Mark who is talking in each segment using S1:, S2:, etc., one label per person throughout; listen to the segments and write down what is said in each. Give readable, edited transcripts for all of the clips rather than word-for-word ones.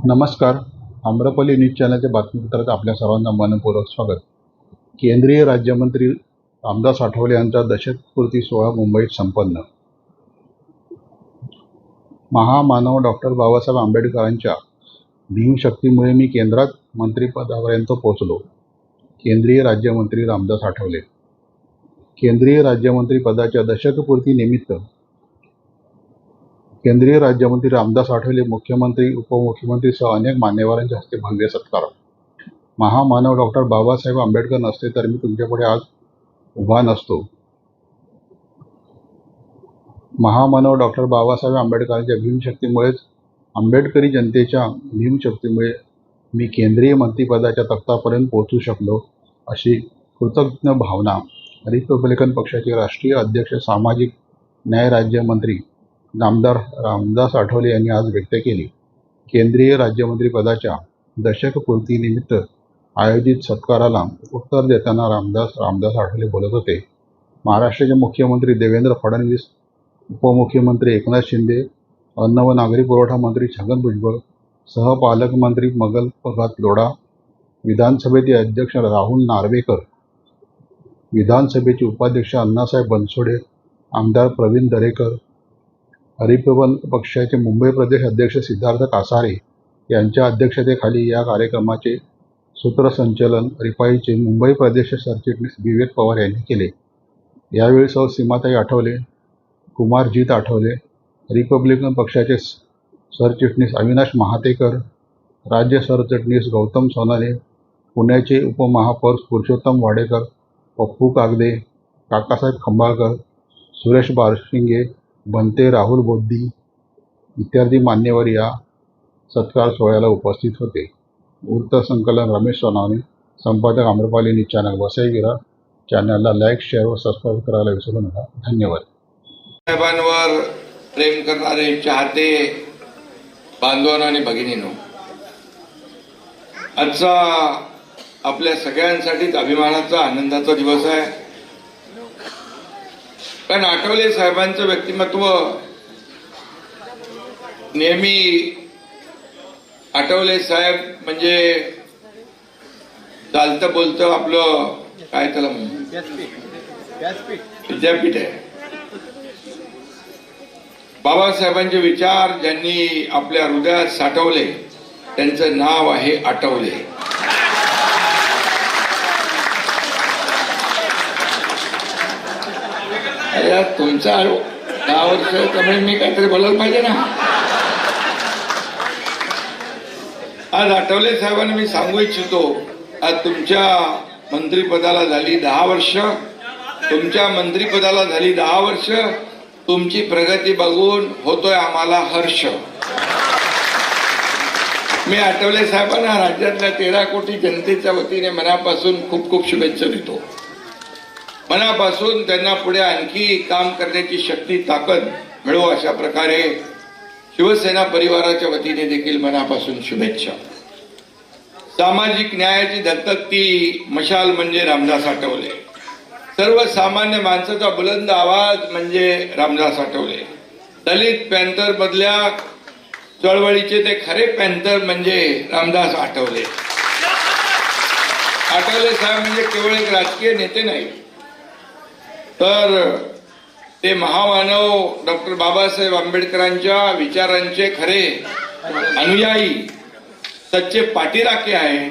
S1: नमस्कार. आम्रपाली न्यूज चॅनलच्या बातमीपत्रात आपल्या सर्वांना मनपूर्वक स्वागत. केंद्रीय राज्यमंत्री रामदास आठवले यांचा दशकपूर्ती सोहळा मुंबईत संपन्न. महामानव डॉक्टर बाबासाहेब आंबेडकरांच्या भीमशक्तीमुळे मी केंद्रात मंत्रिपदापर्यंत पोहोचलो. केंद्रीय राज्यमंत्री रामदास आठवले. केंद्रीय राज्यमंत्री पदाच्या दशकपूर्तीनिमित्त केंद्रीय राज्यमंत्री रामदास आठवले, मुख्यमंत्री, उपमुख्यमंत्रीसह अनेक मान्यवरांच्या हस्ते भव्य सत्कार. महामानव डॉक्टर बाबासाहेब आंबेडकर नसते तर मी तुमच्यापुढे आज उभा नसतो. महामानव डॉक्टर बाबासाहेब आंबेडकरांच्या भीमशक्तीमुळेच, आंबेडकरी जनतेच्या भीमशक्तीमुळे मी केंद्रीय मंत्रिपदाच्या तख्तापर्यंत पोहोचू शकलो, अशी कृतज्ञ भावना रिपब्लिकन पक्षाचे राष्ट्रीय अध्यक्ष, सामाजिक न्याय राज्यमंत्री नामदार रामदास आठवले यांनी आज व्यक्त केली. केंद्रीय राज्यमंत्री पदाच्या दशकपूर्तीनिमित्त आयोजित सत्काराला उत्तर देताना रामदास आठवले बोलत होते. महाराष्ट्राचे मुख्यमंत्री देवेंद्र फडणवीस, उपमुख्यमंत्री एकनाथ शिंदे, अन्न व नागरी पुरवठा मंत्री छगन भुजबळ, सहपालकमंत्री मगन प्रभात लोढा, विधानसभेचे अध्यक्ष राहुल नार्वेकर, विधानसभेचे उपाध्यक्ष अण्णासाहेब बनसोडे, आमदार प्रवीण दरेकर, रिपब्लिकन पक्षाचे मुंबई प्रदेश अध्यक्ष सिद्धार्थ कासारे यांच्या अध्यक्षतेखाली या कार्यक्रमाचे सूत्रसंचालन रिपाईचे मुंबई प्रदेश सरचिटणीस विवेक पवार यांनी केले. यावेळी सौ सीमाताई आठवले, कुमारजीत आठवले, रिपब्लिकन पक्षाचे सरचिटणीस अविनाश महातेकर, राज्य सरचिटणीस गौतम सोनाले, पुण्याचे उपमहापौर पुरुषोत्तम वाडेकर, पप्पू कागदे, काकासाहेब खंबाळकर, सुरेश बारशिंगे, बनते राहुल बोद्दी इत्यादी मान्यवर या सत्कार सोहळ्याला उपस्थित होते. वृत्तसंकलन रमेश सोनावणे, संपादक आम्रपाली न्यूज चॅनल, वसई विरार. चॅनलला लाईक, शेअर व सबस्क्राईब करायला विसरू नका. धन्यवाद.
S2: साहेबांवर प्रेम करणारे चाहते बांधवांनो आणि भगिनींनो, आजचा आपल्या सगळ्यांसाठीच अभिमानाचा, आनंदाचा दिवस आहे. कारण आठवले साहेबांचं व्यक्तिमत्व नेहमी, आठवले साहेब म्हणजे चालतं बोलतं आपलं काय त्याला विद्यापीठ आहे. बाबासाहेबांचे विचार ज्यांनी आपल्या हृदयात साठवले त्यांचं नाव आहे आठवले. तुमचा 10 वर्ष त्यामुळे मी काहीतरी बोलायला पाहिजे ना. आज आठवले साहेबांना मी सांगू इच्छितो, आज तुमच्या मंत्रिपदाला झाली 10 वर्ष. तुमच्या मंत्रिपदाला झाली 10 वर्ष. तुमची प्रगती बघून होतोय आम्हाला हर्ष. मी आठवले साहेबांना राज्यातल्या 13 कोटी जनतेच्या वतीने मनापासून खूप खूप शुभेच्छा देतो. मनापासून त्यांना पुढे आणखी काम करण्याची शक्ती, ताकद मिळो अशा प्रकारे शिवसेना परिवाराच्या वतीने देखील मनापासून शुभेच्छा. सामाजिक न्यायाची धगधगती मशाल म्हणजे रामदास आठवले. सर्वसामान्य माणसाचा बुलंद आवाज म्हणजे रामदास आठवले. दलित पॅन्थर मधल्या चळवळीचे ते खरे पॅन्थर म्हणजे रामदास आठवले. आठवले साहेब म्हणजे केवळ एक राजकीय नेते नाही, तर ते महामानव डॉक्टर बाबासाहेब आंबेडकरांच्या विचारांचे खरे अनुयायी, सच्चे पाठीराखे आहेत.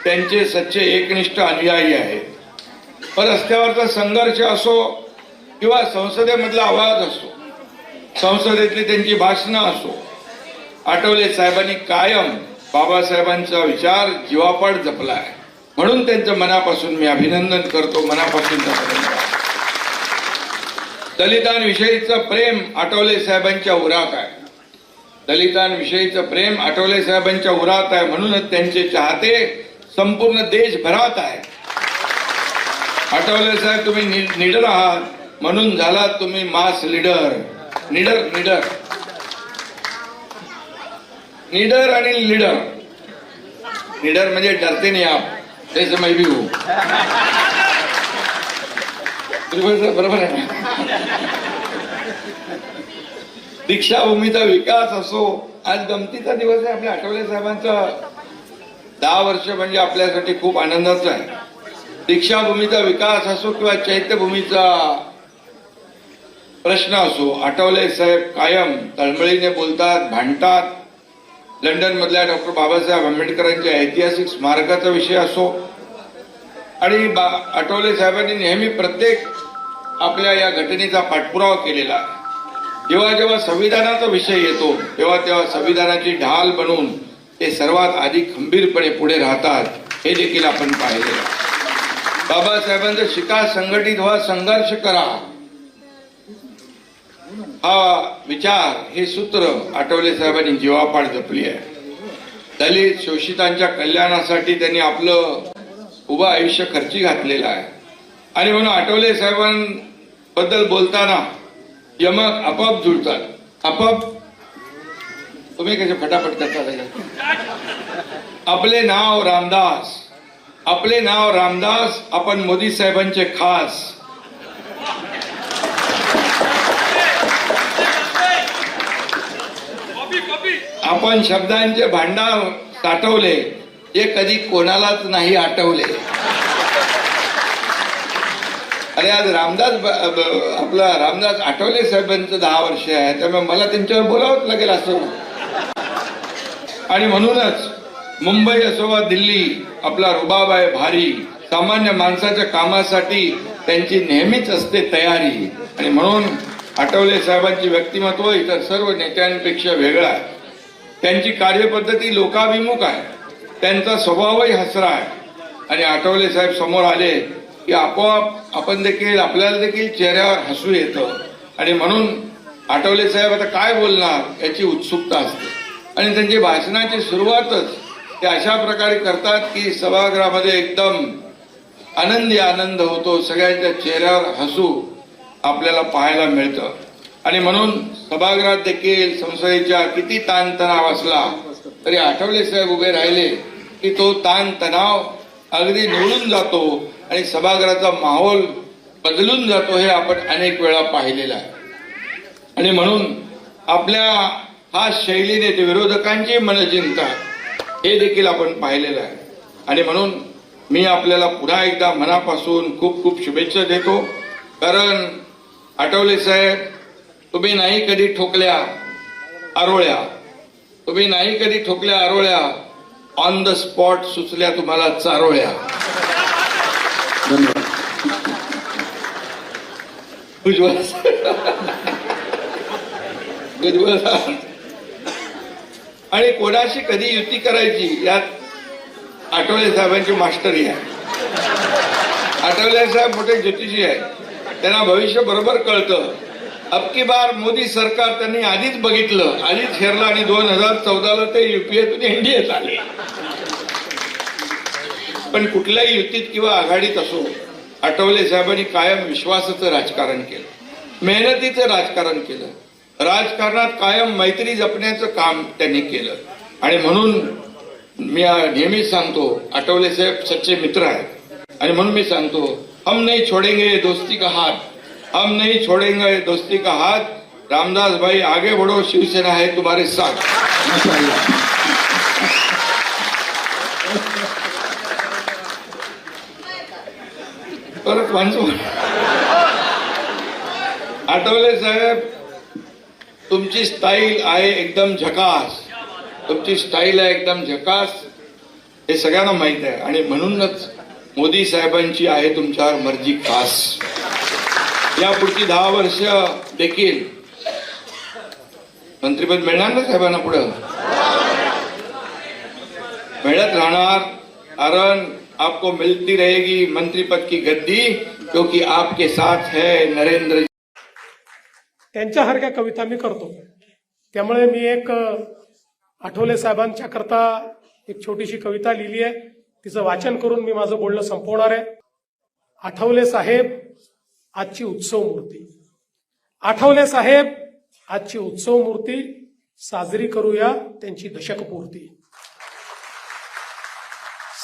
S2: त्यांचे सच्चे एकनिष्ठ अनुयायी आहेत. रस्त्यावरचा संघर्ष असो किंवा संसदेमधला आवाज असो, संसदेतली त्यांची भाषणं असो, आठवले साहेबांनी कायम बाबासाहेबांचा विचार जीवापाड जपला आहे. म्हणून त्यांचं मनापासून मी अभिनंदन करतो, मनापासून अभिनंदन. दलितांविषयीचं प्रेम आठवले साहेबांच्या उरात आहे. दलितांविषयीचं प्रेम आठवले साहेबांच्या उरात आहे. म्हणूनच त्यांचे चाहते संपूर्ण देशभरात आहे. आठवले साहेब तुम्ही निडर आहात, म्हणून झालात तुम्ही मास लीडर. निडर निडर निडर आणि लीडर. निडर म्हणजे डरते नहीं आप, जैसे मैं भी हूं. बरोबर आहे ना. दीक्षाभूमीचा विकास असो, आज गमतीचा दिवस आहे. आपल्या आठवले साहेबांचा 10 वर्ष म्हणजे आपल्यासाठी खूप आनंदाचं आहे. दीक्षाभूमीचा विकास असो किंवा चैत्यभूमीचा प्रश्न असो, आठवले साहेब कायम तळमळीने बोलतात, भांडतात. लंडन मधल्या डॉक्टर बाबासाहेब आंबेडकरांच्या ऐतिहासिक स्मारकाचा विषय असो आणि आठवले साहेबांनी नेहमी प्रत्येक आपल्या या घटनेचा पाठपुरावा केलेला आहे. जेव्हा जेव्हा संविधानाचा विषय येतो तेव्हा तेव्हा संविधानाची ढाल बनून ते सर्वात आधी खंबीरपणे पुढे राहतात, हे देखील आपण पाहिलेलं आहे. बाबासाहेबांचं शिका, संघटित व्हा, संघर्ष करा, हा विचार, हे सूत्र आठवले साहेबांनी जीवापाड जपली आहे. दलित शोषितांच्या कल्याणासाठी त्यांनी आपलं उभं आयुष्य खर्ची घातलेलं आहे. आणि म्हणून आठवले साहेबांबद्दल बोलताना यमक आपोआप जुळतात. आपोआप तुम्ही कसे फटाफट करता. आपले नाव रामदास, आपले नाव रामदास, आपण मोदी साहेबांचे खास. आपण शब्दांचे भांडार साठवले, जे कधी कोणालाच नाही आठवले. अरे आज आपला रामदास आठवले साहेबांचं 10 वर्ष आहे, त्यामुळे मला त्यांच्यावर बोलावंच लागेल असं. आणि म्हणूनच मुंबई असो वा दिल्ली, आपला रुबाब आहे भारी. सामान्य माणसाच्या कामासाठी त्यांची नेहमीच असते तयारी. आणि म्हणून आठवले साहेबांची व्यक्तिमत्व इतर सर्व नेत्यांपेक्षा वेगळं आहे. त्यांची कार्यपद्धती लोकाभिमुख आहे, त्यांचा स्वभावही हसरा आहे. आणि आठवले साहेब समोर आले की आपोआप आपल्याला देखील चेहऱ्यावर हसू येतं. आणि म्हणून आठवले साहेब आता काय बोलणार याची उत्सुकता असते. आणि त्यांची भाषणाची सुरुवातच ते अशा प्रकारे करतात की सभागृहामध्ये एकदम आनंदी आनंद होतो, सगळ्यांच्या चेहऱ्यावर हसू आपल्याला पाहायला मिळतं. आणि म्हणून सभागृहात देखील संसदेच्या किती ताणतणाव असला तरी आठवले साहेब उभे राहिले की तो ताणतणाव अगदी निवळून जातो आणि सभागृहाचा माहोल बदलून जातो, हे आपण अनेक वेळा पाहिलेलं आहे. आणि म्हणून आपल्या हा शैलीने ते विरोधकांची मन जिंकतात, हे देखील आपण पाहिलेलं आहे. आणि म्हणून मी आपल्याला पुन्हा एकदा मनापासून खूप खूप शुभेच्छा देतो. कारण आठवले साहेब, तुम्ही नाही कधी ठोकल्या आरोळ्या, तुम्ही नाही कधी ठोकल्या आरोळ्या, ऑन द स्पॉट सुचल्या तुम्हाला चारोळ्या. आणि कोणाशी कधी युती करायची यात आठवले साहेबांची मास्टरी आहे. आठवले साहेब मोठे ज्योतिषी आहेत, त्यांना भविष्य बरोबर कळतं. अबकी बार मोदी सरकार त्यांनी आधीच बघितलं, आधीच हेरलं आणि 2014ला ते युपीएतून एनडीएत आले. पण कुठल्याही युतीत किंवा आघाडीत असो, आठवले साहेबांनी कायम विश्वासाचं राजकारण केलं, मेहनतीचं राजकारण केलं, राजकारणात कायम मैत्री जपण्याचं काम त्यांनी केलं. आणि म्हणून मी नेहमी सांगतो, आठवले साहेब सच्चे मित्र आहेत. आणि म्हणून मी सांगतो, हम नहीं छोड़ेंगे दोस्ती का हाथ, हम नहीं छोड़ेंगे दोस्ती का हाथ. रामदास भाई आगे बढ़ो, शिवसेना है तुम्हारे साथ. परत माणसं, आठवले साहेब, तुमची स्टाईल आहे एकदम झकास, तुमची स्टाईल आहे एकदम झकास, हे सगळ्यांना माहित आहे. आणि म्हणूनच मोदी साहेबांची आहे तुमच्यावर मर्जी खास. या पुढची 10 वर्ष देखील मंत्रिपद मिळणार ना साहेबांना, पुढं मिळत राहणार. कारण आपको मिलती रहेगी मंत्रिपद की गद्दी, क्योंकि आपके साथ है नरेंद्र.
S3: त्यांच्यासारख्या कविता मी करतो, त्यामुळे मी एक आठवले साहेबांच्या करता एक छोटीशी कविता लिहिली आहे, तिचं वाचन करून मी माझं बोलणं संपवणार आहे. आठवले साहेब आजची उत्सव मूर्ती, आठवले साहेब आजची उत्सव मूर्ती, साजरी करूया त्यांची दशकपूर्ती.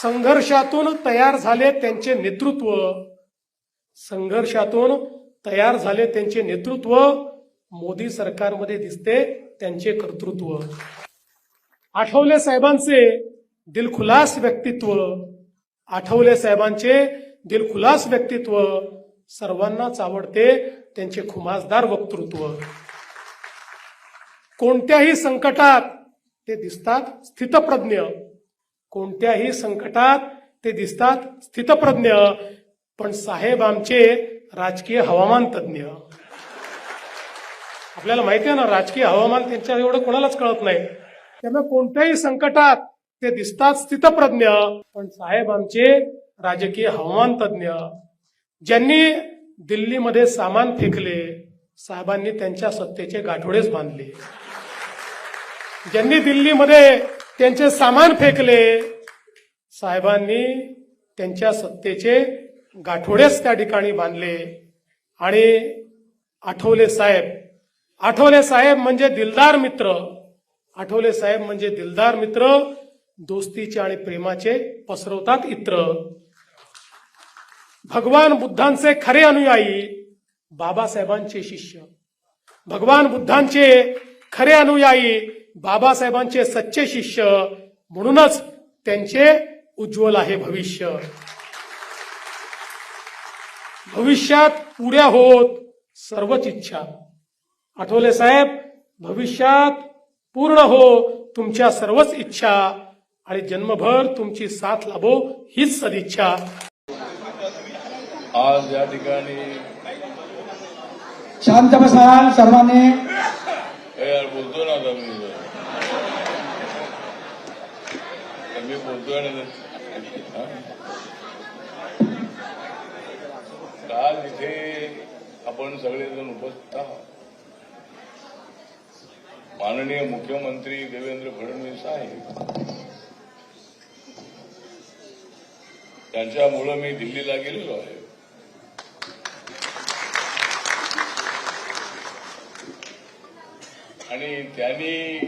S3: संघर्षातून तयार झाले त्यांचे नेतृत्व, संघर्षातून तयार झाले त्यांचे नेतृत्व, मोदी सरकारमध्ये दिसते त्यांचे कर्तृत्व. आठवले साहेबांचे दिलखुलास व्यक्तित्व, आठवले साहेबांचे दिलखुलास व्यक्तित्व सर्वांनाच आवडते. त्यांचे खुमासदार वक्तृत्व, कोणत्याही संकटात ते दिसतात स्थितप्रज्ञ, कोणत्याही संकटात ते दिसतात स्थितप्रज्ञ. पण साहेब आमचे राजकीय हवामान तज्ञ. आपल्याला माहिती आहे ना, राजकीय हवामान त्यांच्या एवढं कोणालाच कळत नाही. त्यामुळे कोणत्याही संकटात ते दिसतात स्थितप्रज्ञ, पण साहेब आमचे राजकीय हवामान तज्ञ. ज्यांनी दिल्लीमध्ये सामान फेकले, साहेबांनी त्यांच्या सत्तेचे गाठोडेच बांधले. ज्यांनी दिल्लीमध्ये त्यांचे सामान फेकले, साहेबांनी त्यांच्या सत्तेचे गाठोडेच त्या ठिकाणी बांधले. आणि आठवले साहेब म्हणजे दिलदार मित्र. आठवले साहेब म्हणजे दिलदार मित्र, दोस्तीचे आणि प्रेमाचे पसरवतात इत्र. भगवान बुद्धांचे खरे अनुयायी, बाबासाहेबांचे शिष्य. भगवान बुद्धांचे खरे अनुयायी, बाबासाहेबांचे सच्चे शिष्य. म्हणूनच त्यांचे उज्ज्वल आहे भविष्य. भविष्यात पुऱ्या होत सर्वच इच्छा. आठवले साहेब, भविष्यात पूर्ण हो तुमच्या सर्वच इच्छा आणि जन्मभर तुमची साथ लाभो हीच सदिच्छा.
S2: आज या ठिकाणी
S4: शांत बसाल सर्वांनी.
S2: यार बोलतो ना आता मी बोलतोय ना. काल इथे आपण सगळेजण उपस्थित आहात. माननीय मुख्यमंत्री देवेंद्र फडणवीस आहेत, त्यांच्यामुळं मी दिल्लीला गेलेलो आहे. आणि त्यांनी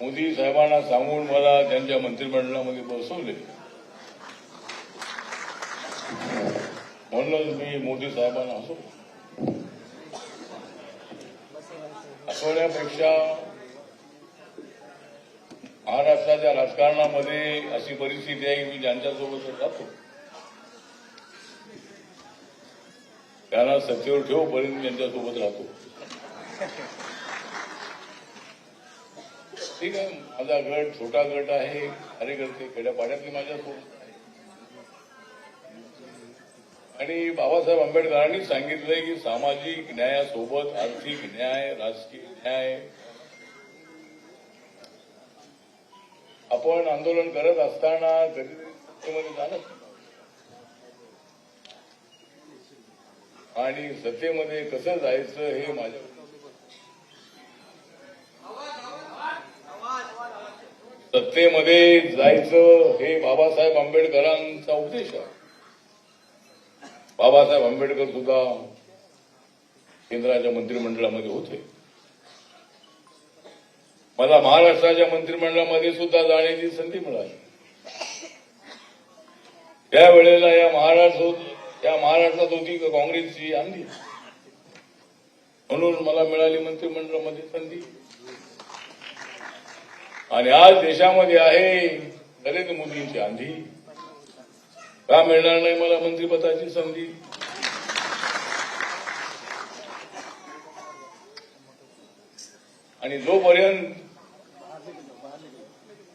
S2: मोदी साहेबांना सांगून मला त्यांच्या मंत्रिमंडळामध्ये बसवले. म्हणूनच मी मोदी साहेबांना हसवण्यापेक्षा महाराष्ट्राच्या राजकारणामध्ये अशी परिस्थिती आहे की मी ज्यांच्यासोबत जातो त्यांना सत्तेवर ठेवपर्यंत त्यांच्यासोबत राहतो. ठीक आहे, माझा गट छोटा गट आहे, कार्यकर्ते खेड्यापाड्यातली माझ्यासोबत. आणि बाबासाहेब आंबेडकरांनी सांगितलंय की सामाजिक न्यायासोबत आर्थिक न्याय, राजकीय न्याय. आपण आंदोलन करत असताना कधीमध्ये जाणत आणि सत्तेमध्ये कसं जायचं हे माझ्या सत्तेमध्ये जायचं हे बाबासाहेब आंबेडकरांचा उद्देश आहे. बाबासाहेब आंबेडकर सुद्धा केंद्राच्या मंत्रिमंडळामध्ये होते. मला महाराष्ट्राच्या मंत्रिमंडळामध्ये सुद्धा जाण्याची संधी मिळाली. त्यावेळेला या महाराष्ट्रात होती काँग्रेसची आंधी, म्हणून मला मिळाली मंत्रिमंडळामध्ये संधी. आणि आज देशामध्ये आहे नरेंद्र मोदींची आंधी, का मिळणार नाही मला मंत्रिपदाची संधी? आणि जोपर्यंत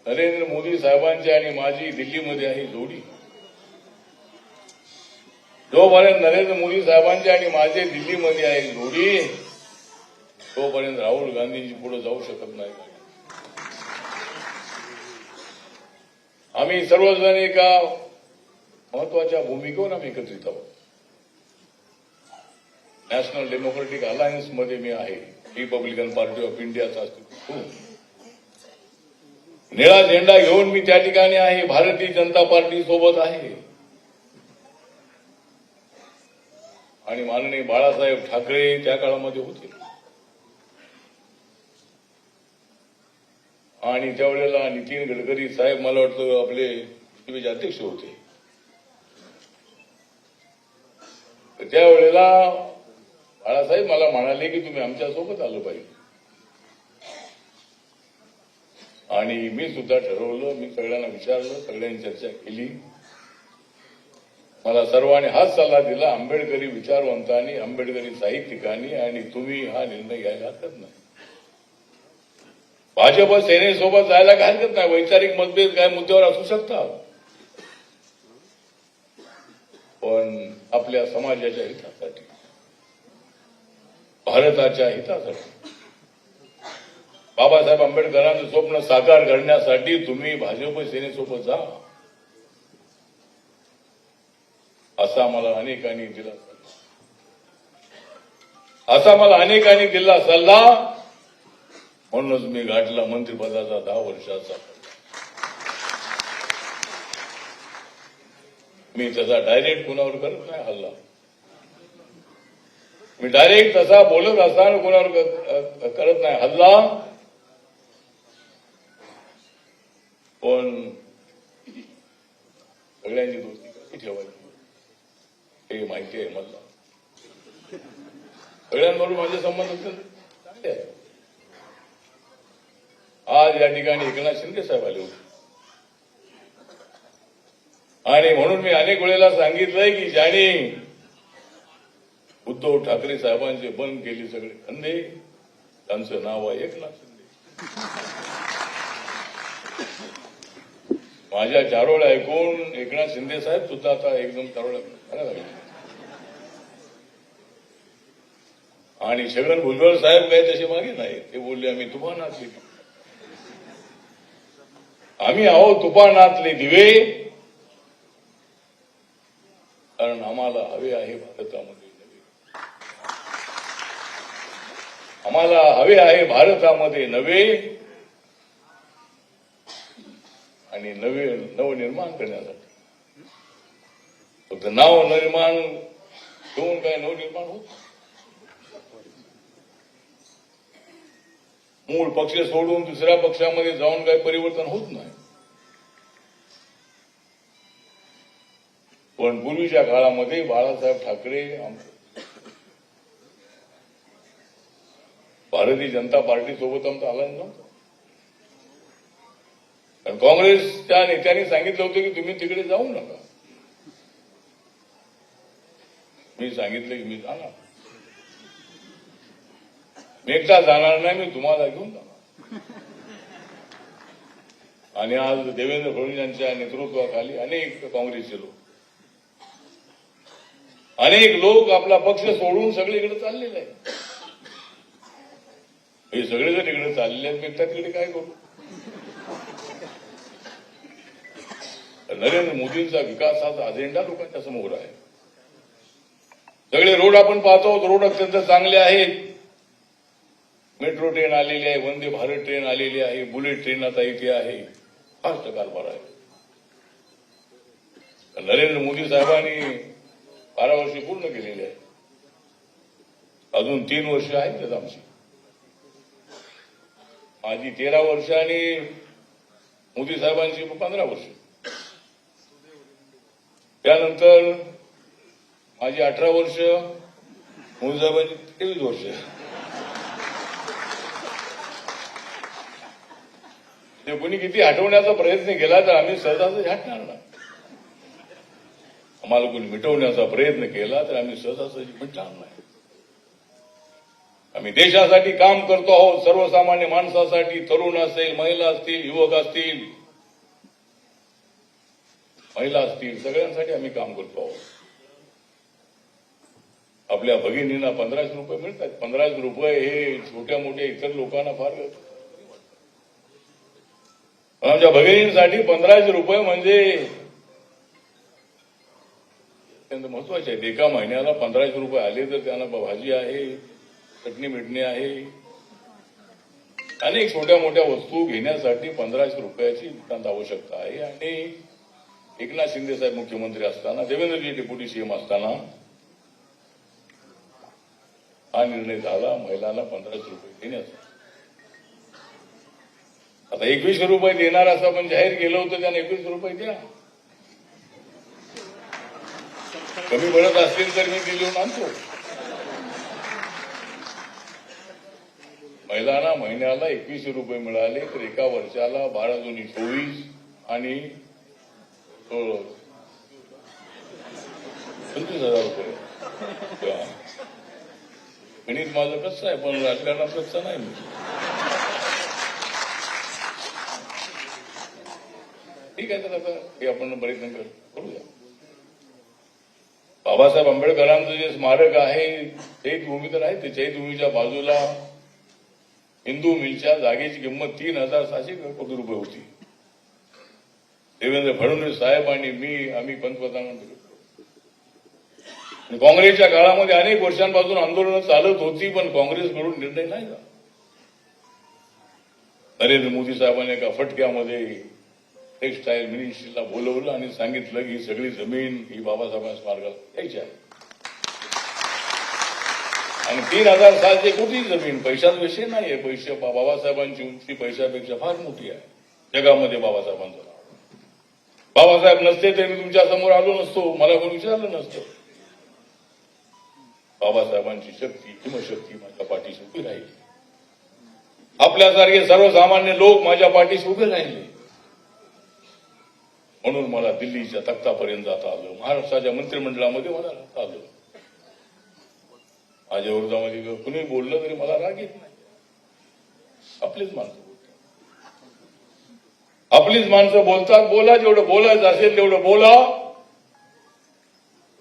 S2: नरेंद्र मोदी साहेबांची आणि माझी दिल्लीमध्ये आहे जोडी, जोपर्यंत नरेंद्र मोदी साहेबांची आणि माझे दिल्लीमध्ये आहे जोडी, तोपर्यंत राहुल गांधींची पुढे जाऊ शकत नाही. आम्ही सर्वजण एका महत्वाच्या भूमिकेवर आम्ही एकत्रित आहोत. नॅशनल डेमोक्रेटिक अलायन्समध्ये मी आहे, रिपब्लिकन पार्टी ऑफ इंडियाचा निळा झेंडा घेऊन मी त्या ठिकाणी आहे. भारतीय जनता पार्टी सोबत आहे. आणि माननीय बाळासाहेब ठाकरे त्या काळामध्ये होते. आणि त्यावेळेला नितीन गडकरी साहेब मला वाटतं आपले पीसीबीचे अध्यक्ष होते. त्यावेळेला बाळासाहेब मला म्हणाले की तुम्ही आमच्यासोबत आलं पाहिजे.
S4: आणि मी सुद्धा ठरवलं, मी सगळ्यांना विचारलं, सगळ्यांनी चर्चा केली. मला सर्वांनी हाच सल्ला दिला, आंबेडकरी विचारवंतांनी, आंबेडकरी साहित्यिकांनी आणि तुम्ही हा निर्णय घ्यायला हरकत नाही. भाजप सेनेसोबत जायला काय हरकत नाही. वैचारिक मतभेद काय मुद्द्यावर असू शकतात, पण आपल्या समाजाच्या हितासाठी, भारताच्या हितासाठी, बाबासाहेब आंबेडकरांचं स्वप्न साकार करण्यासाठी तुम्ही भाजप सेनेसोबत जा, असा मला अनेकांनी दिला सल्ला. म्हणूनच मी गाठला मंत्रिपदाचा 10 वर्षाचा. मी त्याचा डायरेक्ट कुणावर करत नाही हल्ला. मी डायरेक्ट तसा बोलत असताना कुणावर करत नाही हल्ला. पण सगळ्यांची दोस्ती कशी ठेवायची हे माहिती आहे मला. सगळ्यांबरोबर माझे संबंध चांगले आहेत. आज या ठिकाणी एकनाथ शिंदे साहेब आले होते आणि म्हणून मी अनेक वेळेला सांगितलंय की ज्याने उद्धव ठाकरे साहेबांचे बंद केले सगळे धंदे, त्यांचं नाव आहे एकनाथ शिंदे. माझ्या चारोळ्या ऐकून एकनाथ शिंदे साहेब सुद्धा आता एकदम चारोळ्या करायला लागले. आणि छगन भुजबळ साहेब काही तसे मागे नाही. ते बोलले आम्ही तुफानातले, आम्ही आहोत तुफानातले दिवे, कारण आम्हाला हवे आहे भारतामध्ये नवे. आम्हाला हवे आहे भारतामध्ये नवे आणि नवनिर्माण करण्यासाठी. फक्त नाव निर्माण ठेवून काय नवनिर्माण होत. मूळ पक्ष सोडून दुसऱ्या पक्षामध्ये जाऊन काही परिवर्तन होत नाही. पण पूर्वीच्या काळामध्ये बाळासाहेब ठाकरे भारतीय जनता पार्टी सोबत आमचा आला नव्हता. कारण काँग्रेसच्या नेत्यांनी सांगितलं होतं की तुम्ही तिकडे जाऊ नका. मी सांगितलं की मी जाणार, मी एकटा जाणार नाही, मी तुम्हाला घेऊन जाणार. आणि आज देवेंद्र फडणवीस यांच्या नेतृत्वाखाली अनेक लोक आपला पक्ष सोडून सगळीकडे चाललेले आहेत. हे सगळे जर इकडे चाललेले आहेत, मी एकटा तिकडे काय करू. नरेंद्र मोदींचा विकासाचा अजेंडा लोकांच्या समोर आहे. सगळे रोड आपण पाहतो, रोड अत्यंत चांगले आहेत. मेट्रो ट्रेन आलेली आहे, वंदे भारत ट्रेन आलेली आहे, बुलेट ट्रेन आता इथे आहे. फास्ट कारभार आहे. नरेंद्र मोदी साहेबांनी 12 वर्षे पूर्ण केलेली आहे. अजून 3 वर्ष आहेत आमची. माझी 13 वर्ष आणि मोदी साहेबांची 15 वर्ष. त्यानंतर माझी 18 वर्ष, मोदी साहेबांची 23 वर्ष. ते कोणी किती हटवण्याचा प्रयत्न केला तर आम्ही सहजासहजी हटणार नाही. आम्हाला कोणी मिटवण्याचा प्रयत्न केला तर आम्ही सहजासहजी मिटणार नाही. आम्ही देशासाठी काम करतो आहोत, सर्वसामान्य माणसासाठी. तरुण असेल, महिला असतील, युवक असतील, महिला असतील, सगळ्यांसाठी आम्ही काम करतो आहोत. आपल्या भगिनींना 1500 रुपये मिळतात. 1500 रुपये हे छोट्या मोठ्या इतर लोकांना फार, आमच्या भगिनींसाठी 1500 रुपये म्हणजे अत्यंत महत्वाचे आहेत. एका महिन्याला 1500 रुपये आले तर त्यांना भाजी आहे, चटणी मिटणी आहे, अनेक छोट्या मोठ्या वस्तू घेण्यासाठी 1500 रुपयाची नितांत आवश्यकता आहे. आणि एकनाथ शिंदे साहेब मुख्यमंत्री असताना, देवेंद्रजी डेप्युटी सीएम असताना हा निर्णय झाला महिलांना 1500 रुपये देण्याचा. आता 2100 रुपये देणार असं आपण जाहीर केलं होतं, त्यांना 2100 रुपये द्या. कमी पडत असतील तर मी ते लिहून आणतो. महिलांना महिन्याला 2100 रुपये मिळाले, तर एका वर्षाला 12 दुनी 24 आणि 25,000 रुपये. गणित माझं कसं आहे, पण राजकारणात कसं नाही. मी ठीक आहे, तर आता हे आपण बरेच नंतर करूया. बाबासाहेब आंबेडकरांचं जे स्मारक आहे ते भूमी तर आहे, त्याच्याही भूमीच्या बाजूला हिंदू मिलच्या जागेची किंमत 3,600 कोटी रुपये होती. देवेंद्र फडणवीस साहेब आणि आम्ही पंतप्रधान. काँग्रेसच्या काळामध्ये अनेक वर्षांपासून आंदोलनं चालत होती, पण काँग्रेसकडून निर्णय नाही झाला. नरेंद्र मोदी साहेबांनी एका फटक्यामध्ये टेक्सटाईल मिनिस्ट्रीला बोलवलं आणि सांगितलं की ही सगळी जमीन ही बाबासाहेबांच्या स्मारकाला द्यायची आहे. आणि 3,600 कोटी जमीन पैशाचा विषय नाहीये. पैसे बाबासाहेबांची उंची पैशापेक्षा फार मोठी आहे जगामध्ये. बाबासाहेब नसते तरी मी तुमच्या समोर आलो नसतो, मला कोणी विचारलं नसतं. बाबासाहेबांची शक्ती, हिमशक्ती माझ्या पाठीशी उभी राहिली. आपल्यासारखे सर्वसामान्य लोक माझ्या पाठीशी उभे राहिले. म्हणून मला दिल्लीच्या तख्तापर्यंत जाता आलं, महाराष्ट्राच्या मंत्रिमंडळामध्ये मला राहता आलं. माझ्या विरोधामध्ये कुणी बोललं तरी मला राग येत नाही. आपलीच माणसं बोलतात. बोला, जेवढं बोलायचं असेल तेवढं बोला.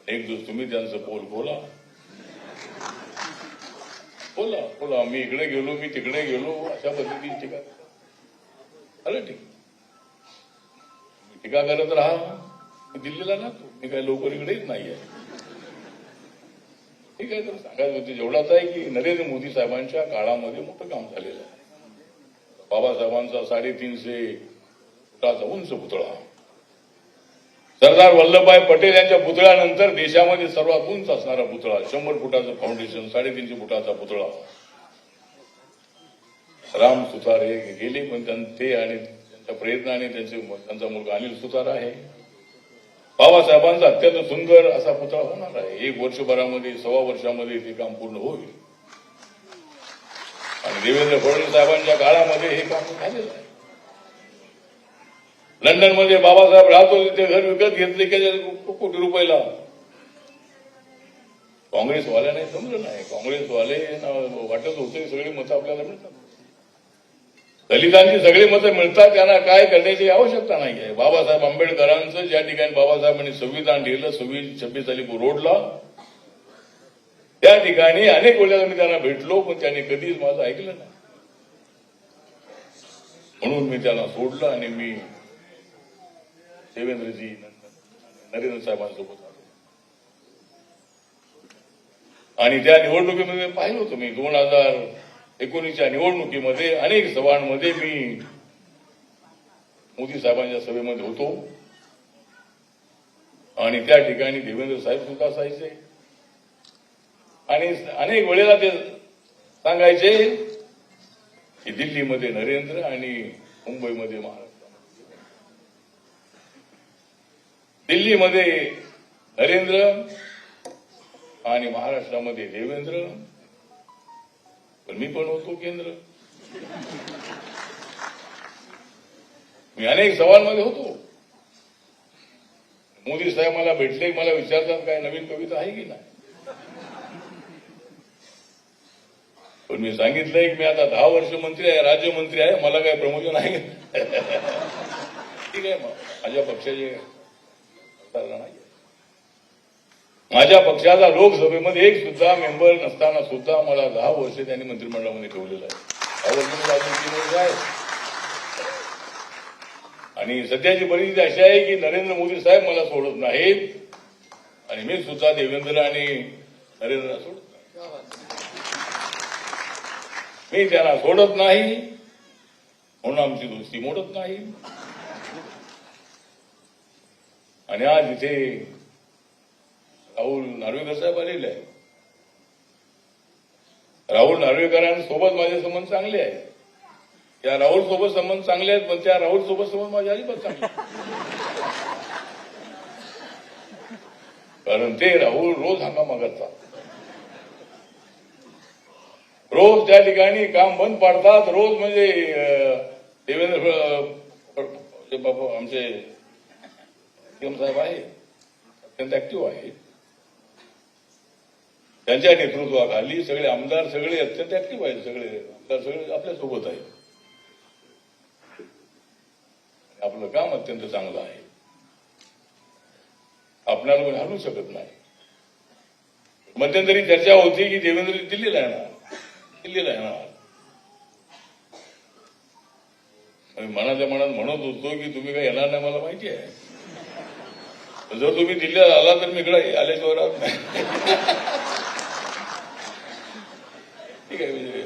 S4: एक दिवस तुम्ही त्यांचं बोला. मी इकडे गेलो, मी तिकडे गेलो, अशा पद्धतीची टीका. आलं ठीक, टीका करत राहा. मी दिल्लीला राहतो, मी काही लवकर इकडेच नाहीये. ठीक आहे, तर सांगायचं होते जेवढाच आहे की नरेंद्र मोदी साहेबांच्या काळामध्ये मोठं काम झालेलं आहे. बाबासाहेबांचा 350 फुटाचा उंच पुतळा, सरदार वल्लभभाई पटेल यांच्या पुतळ्यानंतर देशामध्ये सर्वात उंच असणारा पुतळा, 100 फुटाचं फाउंडेशन, 350 फुटाचा पुतळा. राम सुतारे गेले, पण ते आणि त्यांच्या प्रयत्नाने त्यांचा मुलगा अनिल सुतार आहे. बाबासाहेबांचा अत्यंत सुंदर असा पुतळा होणार आहे. 1 वर्षभरामध्ये, 1.25 वर्षामध्ये ते काम पूर्ण होईल. आणि देवेंद्र फडणवीस साहेबांच्या काळामध्ये हे काम झालेलं आहे. लंडनमध्ये बाबासाहेब राहत होते, ते घर विकत घेतले कोटी रुपयाला. काँग्रेसवाल्याने समजलं नाही. काँग्रेसवाले वाटत होते सगळी मतं आपल्याला मिळतात, दलितांची सगळी मतं मिळतात, त्यांना काय करण्याची आवश्यकता नाही आहे. बाबासाहेब आंबेडकरांचं ज्या ठिकाणी बाबासाहेबांनी संविधान लिहिलं 26 अलीपूर रोडला, त्या ठिकाणी अनेक वेळेला मी त्यांना भेटलो, पण त्यांनी कधीच माझं ऐकलं नाही. म्हणून मी त्यांना सोडलं आणि मी देवेंद्रजी नरेंद्र साहेबांसोबत आलो. आणि त्या निवडणुकीमध्ये पाहिलं होतं मी 2019च्या निवडणुकीमध्ये अनेक सभांमध्ये मी मोदी साहेबांच्या सभेमध्ये होतो. आणि त्या ठिकाणी देवेंद्र साहेब सुद्धा असायचे. आणि अनेक वेळेला ते सांगायचे की दिल्लीमध्ये नरेंद्र आणि मुंबईमध्ये महाराष्ट्र, दिल्लीमध्ये नरेंद्र आणि महाराष्ट्रामध्ये देवेंद्र. पण मी पण होतो केंद्र. मी अनेक सवालमध्ये होतो. मोदी साहेब मला भेटले, मला विचारतात काय नवीन कविता आहे की नाही. पण मी सांगितलंय की मी आता 10 वर्ष मंत्री आहे, राज्यमंत्री आहे, मला काय प्रमोशन आहे. ठीक आहे, मग माझ्या पक्षाचे नाही. माझ्या पक्षाचा लोकसभेमध्ये एक सुद्धा मेंबर नसताना सुद्धा मला 10 वर्ष त्यांनी मंत्रिमंडळामध्ये ठेवलेलं आहे. 10 वर्ष राजनीतीमध्ये आहे. आणि सध्याची परिस्थिती अशी आहे की नरेंद्र मोदी साहेब मला सोडत नाहीत आणि मी सुद्धा देवेंद्र आणि नरेंद्रला सोडत नाही. मी त्यांना सोडत नाही, म्हणून आमची दोस्ती मोडत नाही. आणि आज इथे राहुल नार्वेकर साहेब आलेले आहे. राहुल नार्वेकरांसोबत माझे संबंध चांगले आहेत. त्या राहुल सोबत संबंध चांगले आहेत, पण त्या राहुल सोबत संबंध माझे अजिबात चांगले. कारण ते राहुल रोज हंगामा करतात. रोज त्या ठिकाणी काम बंद पाडतात. रोज म्हणजे देवेंद्र आमचे सीएम साहेब आहे, अत्यंत ऍक्टिव्ह आहे. त्यांच्या नेतृत्वाखाली सगळे आमदार सगळे अत्यंत ऍक्टिव्ह आहेत. सगळे आमदार सगळे आपल्यासोबत आहेत. आपलं काम अत्यंत चांगलं आहे. आपल्याला कोणी हलवू शकत नाही. मध्यंतरी चर्चा होती की देवेंद्र दिल्लीला येणार. मनाच्या मनात म्हणत होतो की तुम्ही काही येणार नाही मला माहिती आहे. जर तुम्ही दिल्लीला आला तर मी इकडे आल्याशिवाय राहत नाही. ठीक आहे, म्हणजे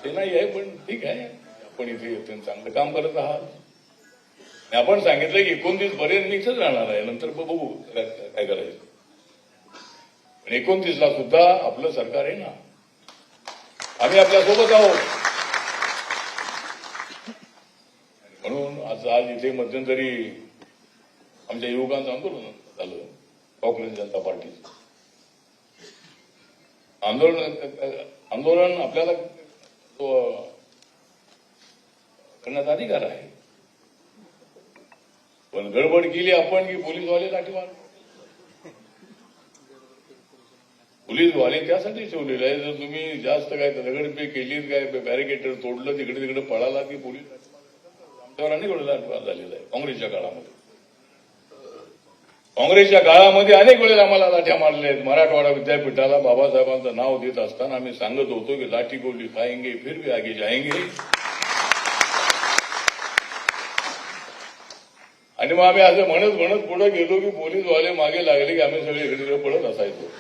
S4: ते नाही आहे पण ठीक आहे. आपण इथे अत्यंत चांगलं काम करत आहात. आपण सांगितलं की 29 पर्यंत मी इथंच राहणार आहे. नंतर बघू काय करायचं. पण 29ला सुद्धा आपलं सरकार आहे ना, आम्ही आपल्यासोबत आहोत. म्हणून आज इथे मध्यंतरी आमच्या युवकांचं आंदोलन झालं. काँग्रेस जनता पार्टीचं आंदोलन आपल्याला करण्याचा अधिकार आहे. पण गडबड केली आपण की पोलीसवाले लाठी मार. पोलीसवाले त्यासाठी ठेवलेले आहे. जर तुम्ही जास्त काय दगडफेक केली, काय बॅरिकेड तोडलं, तिकडे पळाला की पोलीस आमच्यावर अनेक वेळेला लाठीमार झालेला आहे. काँग्रेसच्या काळामध्ये अनेक वेळेला आम्हाला लाठ्या मारल्या आहेत. मराठवाडा विद्यापीठाला बाबासाहेबांचं नाव देत असताना आम्ही सांगत होतो की लाठी गोली खाएंगे फिर भी आगे जाएंगे. आणि मग आम्ही असं म्हणत पुढे गेलो की पोलीसवाले मागे लागले की आम्ही सगळे इकडे पळत असायचो.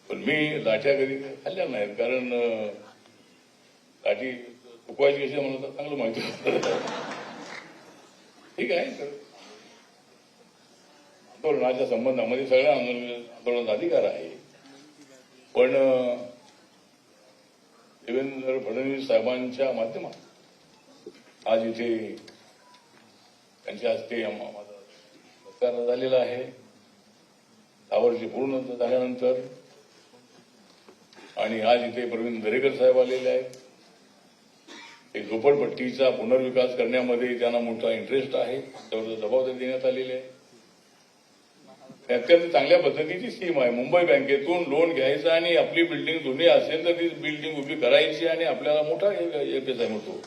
S4: पण मी लाठ्या कधी खाल्ल्या नाहीत, कारण लाठी चुकवायची कशी मला तर चांगलं माहिती होतं. ठीक आहे, आंदोलनाच्या संबंधामध्ये सगळ्या आंदोलनाचा अधिकार आहे. पण देवेंद्र फडणवीस साहेबांच्या माध्यमात आज इथे त्यांच्या हस्ते माझा सत्कार झालेला आहे. 10 वर्षे पूर्ण झाल्यानंतर. आणि आज इथे प्रवीण दरेकर साहेब आलेले आहेत. एक झोपडपट्टीचा पुनर्विकास करण्यामध्ये त्यांना मोठा इंटरेस्ट आहे. त्यावर जबाबदारी देण्यात आलेली आहे. अत्यंत चांगल्या पद्धतीची स्कीम आहे. मुंबई बँकेतून लोन घ्यायचं आणि आपली बिल्डिंग जुनी असेल तर ती बिल्डिंग उभी करायची आणि आपल्याला मोठा एफएसआय मिळतो,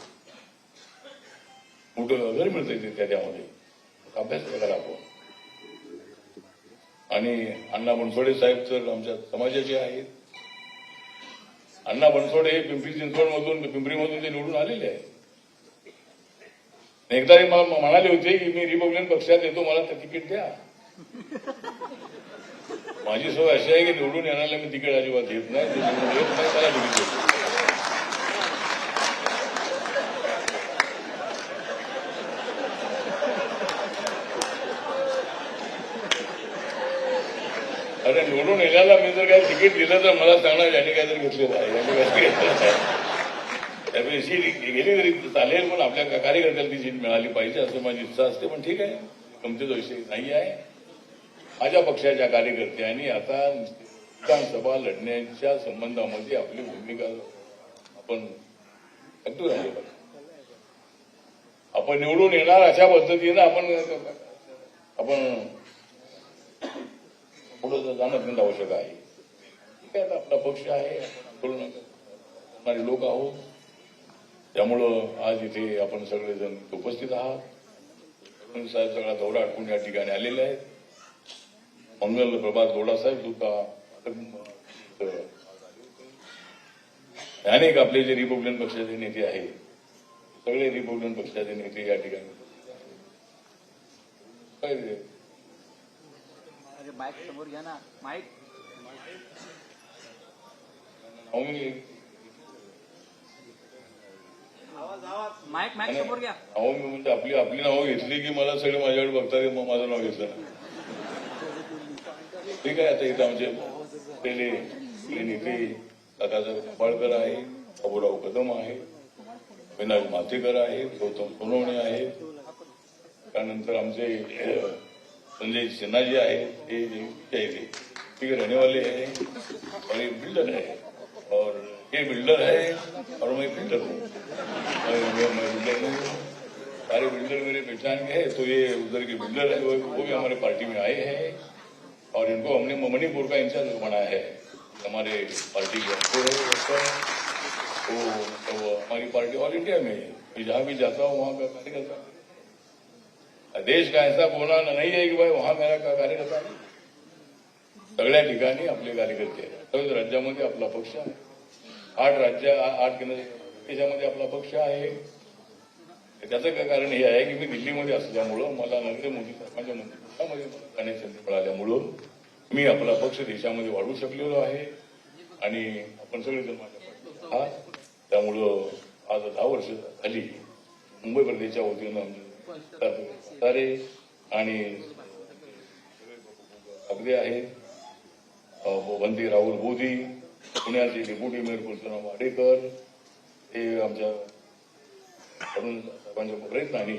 S4: मोठं घर मिळतं त्याच्यामध्ये. अभ्यास करा आपण. आणि अण्णा बनसोडे साहेब तर आमच्या समाजाचे आहेत. अण्णा बनसोडे हे पिंपरीमधून ते निवडून आलेले आहेत. एकदा ते मला म्हणाले होते की मी रिपब्लिकन पक्षात येतो, मला ते तिकीट द्या. माझी सवय अशी आहे की निवडून येण्याला मी तिकीट अजिबात देत नाही. मला तिकीट देतो. अरे निवडून येण्याला मी जर काही तिकीट दिलं तर मला सांगणार यांनी काहीतरी घेतलेलं आहे, यांनी काहीतरी घेतलेलं आहे. त्यामुळे सीट गेली तरी चालेल, पण आपल्या कार्यकर्त्याला ती सीट मिळाली पाहिजे असं माझी इच्छा असते. पण ठीक आहे, गमतीचा विषय नाही आहे. माझ्या पक्षाच्या कार्यकर्त्यांनी आता विधानसभा लढण्याच्या संबंधामध्ये आपली भूमिका आपण ऍक्टिव्ह राहिली पाहिजे. आपण निवडून येणार अशा पद्धतीनं आपण पुढे जाणं अत्यंत आवश्यक आहे. ठीक आहे, आपला पक्ष आहे, आंदोलन करणारे लोक आहोत. त्यामुळं आज इथे आपण सगळेजण उपस्थित आहात. साहेब सगळा दौरा आटपून या ठिकाणी आलेले आहेत. मंगल प्रभात दोडा साहेब सुद्धा अनेक आपले जे रिपब्लिकन पक्षाचे नेते आहेत, सगळे रिपब्लिकन पक्षाचे नेते या ठिकाणी
S5: माईक समोर घ्या ना. माईक माईक समोर घ्या.
S4: अहो मी म्हणजे आपली नावं घेतली की मला सगळे माझ्याकडे बघतात, मग माझं नाव घेतलं. ठीक आहे, आता इथं आमचे पहिले नेते दादासाहेब निंबाळकर आहे, बाबूराव कदम आहे, विनायक मातेकर आहे, गौतम सोनवणे आहे. त्यानंतर आमचे संजय सिन्हाजी आहेत, ते ठीक आहे, रहनेवाले आहे आणि बिल्डर आहे. और ये बिल्डर है और मैं बिल्डर हूँ। मैं बिल्डर नहीं हूँ, सारे बिल्डर मेरे पहचान के हैं। तो ये उधर के बिल्डर है वो भी हमारे पार्टी में आए हैं और इनको हमने मणिपुर का इंचार्ज बनाया है। हमारे पार्टी के तो हमारी पार्टी ऑल इंडिया में है। मैं जहां भी जाता हूँ वहां का कार्यकर्ता, देश का ऐसा कोना नहीं है की भाई वहां मेरा कार्यकर्ता नाही। सगळ्या ठिकाणी आपले कार्यकर्ते आहेत। सर्व राज्यामध्ये आपला पक्ष आहे। 8 राज्य 8 केंद्र देशामध्ये आपला पक्ष आहे। त्याचं कारण हे आहे की मी दिल्लीमध्ये असल्यामुळं मला नरेंद्र मोदी साहेबांच्या मंत्रिमंडळामध्ये जाण्याची संधी मिळाल्यामुळं मी आपला पक्ष देशामध्ये वाढवू शकलेलो आहे आणि आपण सगळेजण माझ्या पाठीशी आहात। त्यामुळं आज 10 वर्ष झाली मुंबई प्रदेशच्या वतीनं आमचे सारे आणि अगदी आहेत वंदे राहुल मोदी, पुण्याचे डेप्युटी मेयर परशुराम वाडेकर, हे आमच्या तरुण साहेबांच्या प्रयत्नाने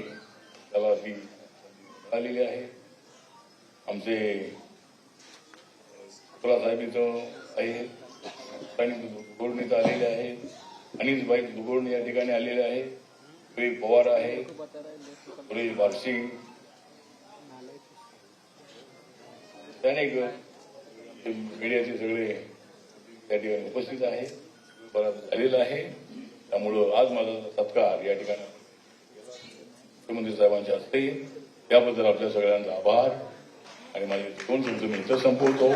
S4: त्याला ती आलेली आहे। आमचे साहेब इथं आहेत, दुगोर्णी इथं आलेले आहेत, अनिसबाई दुगोर्णी या ठिकाणी आलेले आहेत, सुरेश पवार आहे, सुरेश बारशी, अनेक मीडियाचे सगळे त्या ठिकाणी उपस्थित आहेत, बराच झालेला आहे। त्यामुळं आज माझा सत्कार या ठिकाणी मुख्यमंत्री साहेबांच्या हस्ते, त्याबद्दल आपल्या सगळ्यांचा आभार आणि माझे 2 शब्द मी इथं संपवतो।